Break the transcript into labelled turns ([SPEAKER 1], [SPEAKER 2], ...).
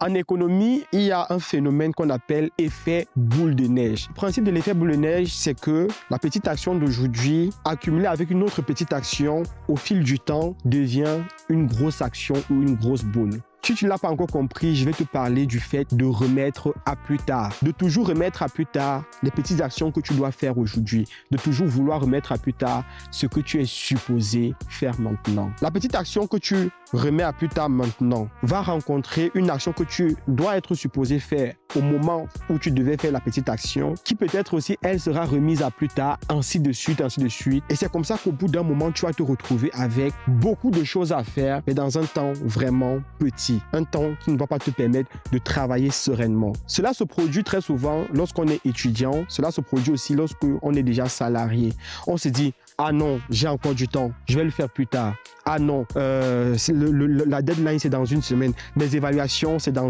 [SPEAKER 1] En économie, il y a un phénomène qu'on appelle effet boule de neige. Le principe de l'effet boule de neige, c'est que la petite action d'aujourd'hui, accumulée avec une autre petite action, au fil du temps, devient une grosse action ou une grosse boule. Si tu ne l'as pas encore compris, je vais te parler du fait de remettre à plus tard. De toujours remettre à plus tard les petites actions que tu dois faire aujourd'hui. De toujours vouloir remettre à plus tard ce que tu es supposé faire maintenant. La petite action que tu remets à plus tard maintenant va rencontrer une action que tu dois être supposé faire au moment où tu devais faire la petite action, qui peut-être aussi, elle sera remise à plus tard, ainsi de suite, ainsi de suite. Et c'est comme ça qu'au bout d'un moment, tu vas te retrouver avec beaucoup de choses à faire, mais dans un temps vraiment petit. Un temps qui ne va pas te permettre de travailler sereinement. Cela se produit très souvent lorsqu'on est étudiant. Cela se produit aussi lorsqu'on est déjà salarié. On se dit, ah non, j'ai encore du temps, je vais le faire plus tard. Ah non, la deadline c'est dans une semaine, mes évaluations c'est dans